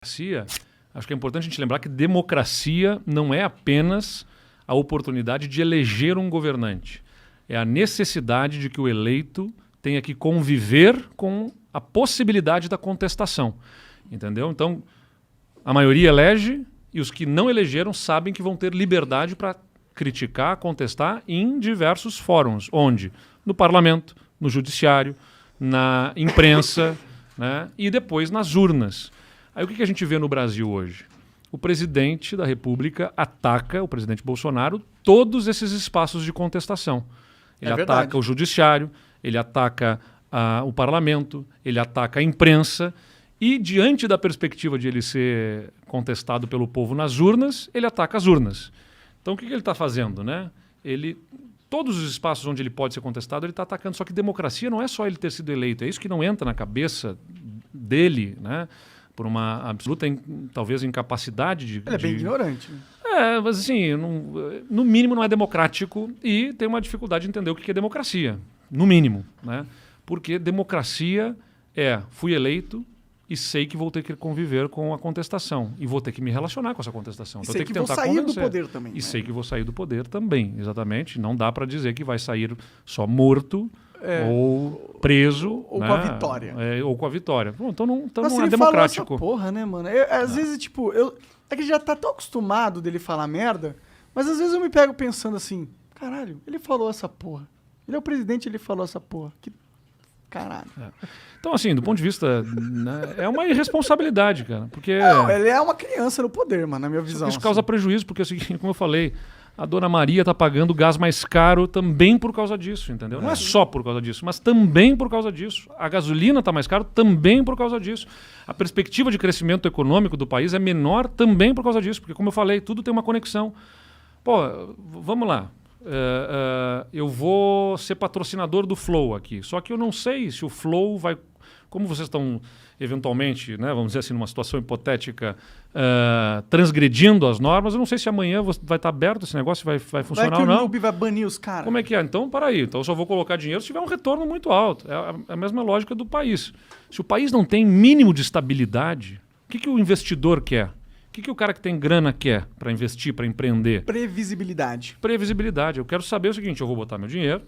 democracia, acho que é importante a gente lembrar que democracia não é apenas a oportunidade de eleger um governante. É a necessidade de que o eleito tenha que conviver com a possibilidade da contestação. Entendeu? Então, a maioria elege e os que não elegeram sabem que vão ter liberdade para criticar, contestar em diversos fóruns. Onde? No parlamento, no judiciário, na imprensa, né? E depois nas urnas. Aí o que a gente vê no Brasil hoje? O presidente da República ataca, o presidente Bolsonaro, todos esses espaços de contestação. Ele ataca o judiciário, ele ataca o parlamento, ele ataca a imprensa e, diante da perspectiva de ele ser contestado pelo povo nas urnas, ele ataca as urnas. Então o que ele está fazendo, né? Todos os espaços onde ele pode ser contestado, ele está atacando. Só que democracia não é só ele ter sido eleito, é isso que não entra na cabeça dele, né? Por uma absoluta, talvez, incapacidade de... Ele é bem ignorante. Né? Mas assim, no mínimo não é democrático e tem uma dificuldade de entender o que é democracia, no mínimo, né? Porque democracia fui eleito e sei que vou ter que conviver com a contestação e vou ter que me relacionar com essa contestação. Então, sei que vou sair do poder também. E sei que vou sair do poder também, exatamente. Não dá para dizer que vai sair só morto ou preso. Ou né? com a vitória. Ou com a vitória. Bom, então não ele é democrático. Falou essa porra, né, mano? Às vezes, tipo, é que já tá tão acostumado dele falar merda, mas às vezes eu me pego pensando assim, caralho, ele falou essa porra. Ele é o presidente, ele falou essa porra. Que caralho. Então, assim, do ponto de vista... né, é uma irresponsabilidade, cara. Porque... Não, ele é uma criança no poder, mano, na minha visão. Isso causa prejuízo, porque é o seguinte, como eu falei, a dona Maria tá pagando gás mais caro também por causa disso, entendeu? Não é só por causa disso, mas também por causa disso. A gasolina tá mais caro também por causa disso. A perspectiva de crescimento econômico do país é menor também por causa disso, porque, como eu falei, tudo tem uma conexão. Pô, vamos lá. Eu vou ser patrocinador do Flow aqui. Só que eu não sei se o Flow vai... Como vocês estão, eventualmente, né, vamos dizer assim, numa situação hipotética, transgredindo as normas, eu não sei se amanhã vai estar aberto esse negócio, vai funcionar ou não. Vai que o Noob vai banir os caras. Como é que é? Então, para aí. Então, eu só vou colocar dinheiro se tiver um retorno muito alto. É a mesma lógica do país. Se o país não tem mínimo de estabilidade, o que o investidor quer? O que o cara que tem grana quer para investir, para empreender? Previsibilidade. Previsibilidade. Eu quero saber o seguinte, eu vou botar meu dinheiro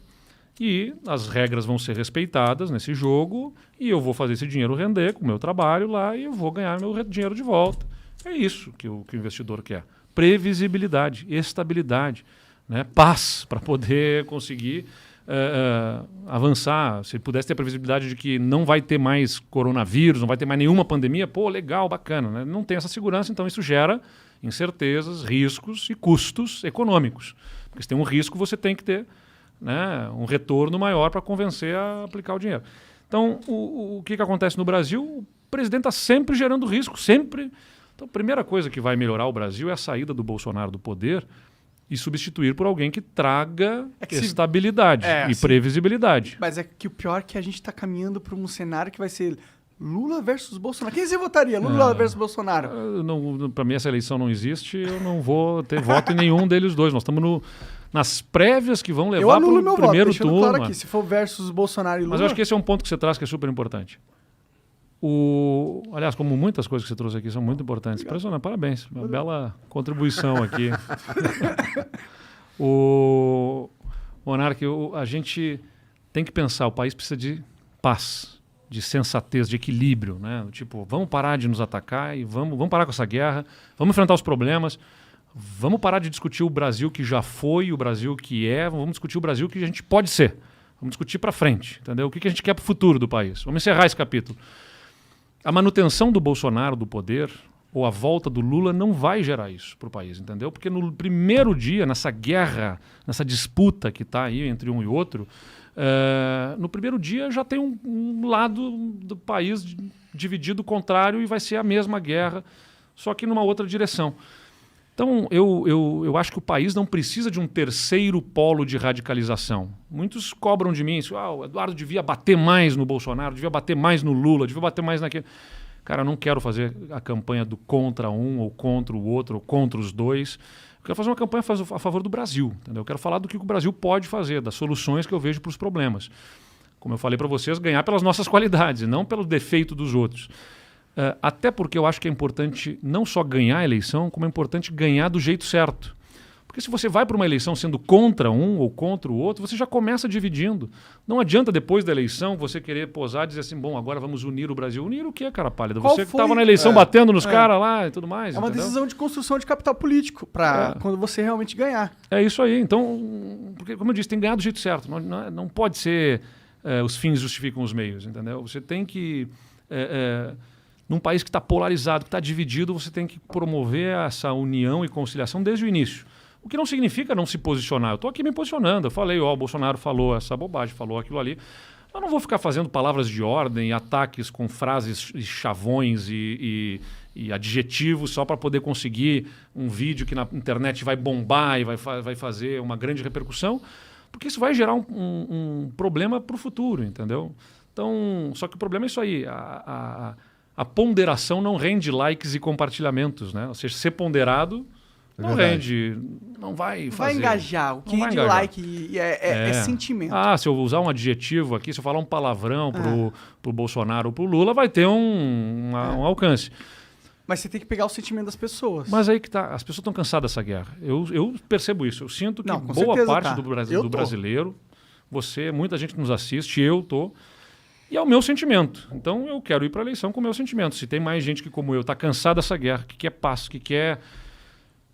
e as regras vão ser respeitadas nesse jogo e eu vou fazer esse dinheiro render com o meu trabalho lá e eu vou ganhar meu dinheiro de volta. É isso que o investidor quer. Previsibilidade, estabilidade, né? Paz para poder conseguir avançar. Se pudesse ter a previsibilidade de que não vai ter mais coronavírus, não vai ter mais nenhuma pandemia, pô, legal, bacana. Né? Não tem essa segurança, então isso gera incertezas, riscos e custos econômicos. Porque se tem um risco, você tem que ter, né, um retorno maior para convencer a aplicar o dinheiro. Então, o que acontece no Brasil? O presidente está sempre gerando risco, sempre. Então, a primeira coisa que vai melhorar o Brasil é a saída do Bolsonaro do poder e substituir por alguém que traga estabilidade e previsibilidade. Mas é que o pior é que a gente está caminhando para um cenário que vai ser Lula versus Bolsonaro. Quem você votaria? Lula versus Bolsonaro? Para mim essa eleição não existe, eu não vou ter voto em nenhum deles dois. Nós estamos nas prévias que vão levar para o primeiro turno. Claro aqui, se for versus Bolsonaro e Lula... Mas eu acho que esse é um ponto que você traz que é super importante. Aliás, como muitas coisas que você trouxe aqui são muito importantes. Impressionante, parabéns. Uma bela contribuição aqui. Monark, a gente tem que pensar, o país precisa de paz, de sensatez, de equilíbrio, né? Tipo, vamos parar de nos atacar e vamos parar com essa guerra, vamos enfrentar os problemas, vamos parar de discutir o Brasil que já foi, o Brasil que vamos discutir o Brasil que a gente pode ser. Vamos discutir para frente, entendeu? O que a gente quer para o futuro do país. Vamos encerrar esse capítulo. A manutenção do Bolsonaro do poder ou a volta do Lula não vai gerar isso para o país, entendeu? Porque no primeiro dia, nessa guerra, nessa disputa que está aí entre um e outro, no primeiro dia já tem um lado do país dividido contrário e vai ser a mesma guerra, só que numa outra direção. Então, eu acho que o país não precisa de um terceiro polo de radicalização. Muitos cobram de mim isso, o Eduardo devia bater mais no Bolsonaro, devia bater mais no Lula, devia bater mais naquele... Cara, eu não quero fazer a campanha do contra um, ou contra o outro, ou contra os dois. Eu quero fazer uma campanha a favor do Brasil, entendeu? Eu quero falar do que o Brasil pode fazer, das soluções que eu vejo para os problemas. Como eu falei para vocês, ganhar pelas nossas qualidades, não pelo defeito dos outros. Até porque eu acho que é importante não só ganhar a eleição, como é importante ganhar do jeito certo. Porque se você vai para uma eleição sendo contra um ou contra o outro, você já começa dividindo. Não adianta depois da eleição você querer posar e dizer assim, bom, agora vamos unir o Brasil. Unir o quê, cara pálida? Você que estava na eleição batendo nos caras lá e tudo mais. É uma decisão de construção de capital político para quando você realmente ganhar. É isso aí. Então, porque, como eu disse, tem que ganhar do jeito certo. Não pode ser os fins justificam os meios, entendeu? Você tem que... num país que está polarizado, que está dividido, você tem que promover essa união e conciliação desde o início. O que não significa não se posicionar. Eu estou aqui me posicionando. Eu falei, o Bolsonaro falou essa bobagem, falou aquilo ali. Mas não vou ficar fazendo palavras de ordem, ataques com frases e chavões e adjetivos só para poder conseguir um vídeo que na internet vai bombar e vai fazer uma grande repercussão, porque isso vai gerar um problema para o futuro, entendeu? Então, só que o problema é isso aí. A ponderação não rende likes e compartilhamentos, né? Ou seja, ser ponderado... Não rende, não vai fazer. Vai engajar. O que rende like é sentimento. Se eu usar um adjetivo aqui, se eu falar um palavrão pro Bolsonaro ou pro Lula, vai ter um alcance. Mas você tem que pegar o sentimento das pessoas. Mas aí que tá, as pessoas estão cansadas dessa guerra. Eu percebo isso. Eu sinto que boa parte do brasileiro, muita gente que nos assiste, eu tô... E é o meu sentimento. Então eu quero ir para a eleição com o meu sentimento. Se tem mais gente que, como eu, está cansada dessa guerra, que quer paz, que quer...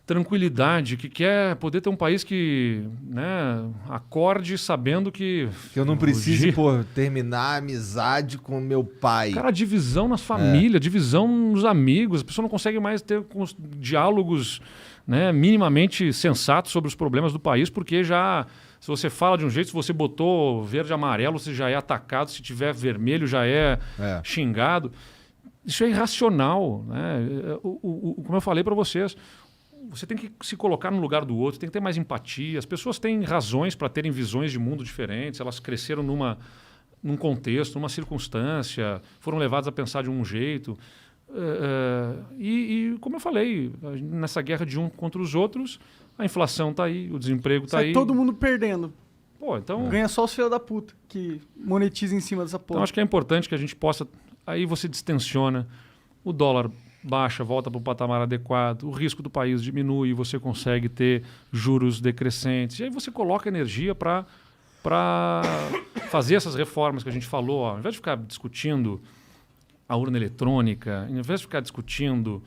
tranquilidade, que quer poder ter um país que, né, acorde sabendo que eu não precise, terminar a amizade com meu pai. Cara, divisão nas famílias, divisão nos amigos, a pessoa não consegue mais ter diálogos, né, minimamente sensatos sobre os problemas do país, porque já, se você fala de um jeito, se você botou verde e amarelo, você já é atacado, se tiver vermelho já é xingado. Isso é irracional, né? Como eu falei para vocês, você tem que se colocar no lugar do outro, tem que ter mais empatia. As pessoas têm razões para terem visões de mundo diferentes, elas cresceram num contexto, numa circunstância, foram levadas a pensar de um jeito. E como eu falei, nessa guerra de um contra os outros, a inflação está aí, o desemprego está aí. Todo mundo perdendo. Então... Ganha só os filhos da puta que monetiza em cima dessa porra. Então acho que é importante que a gente possa... Aí você distensiona, o dólar baixa, volta para o patamar adequado, o risco do país diminui, você consegue ter juros decrescentes. E aí você coloca energia para fazer essas reformas que a gente falou. Ao invés de ficar discutindo a urna eletrônica, ao invés de ficar discutindo,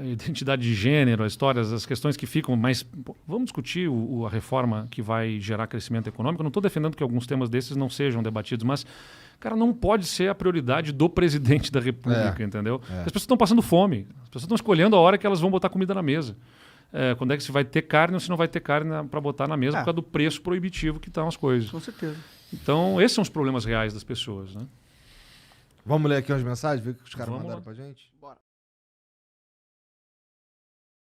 identidade de gênero, as questões que ficam mais... Vamos discutir a reforma que vai gerar crescimento econômico. Eu não estou defendendo que alguns temas desses não sejam debatidos, mas... Cara, não pode ser a prioridade do presidente da República, entendeu? As pessoas estão passando fome. As pessoas estão escolhendo a hora que elas vão botar comida na mesa. Quando é que se vai ter carne ou se não vai ter carne para botar na mesa por causa do preço proibitivo que estão as coisas. Com certeza. Então, esses são os problemas reais das pessoas, né? Vamos ler aqui umas mensagens, ver o que os caras mandaram pra gente? Bora.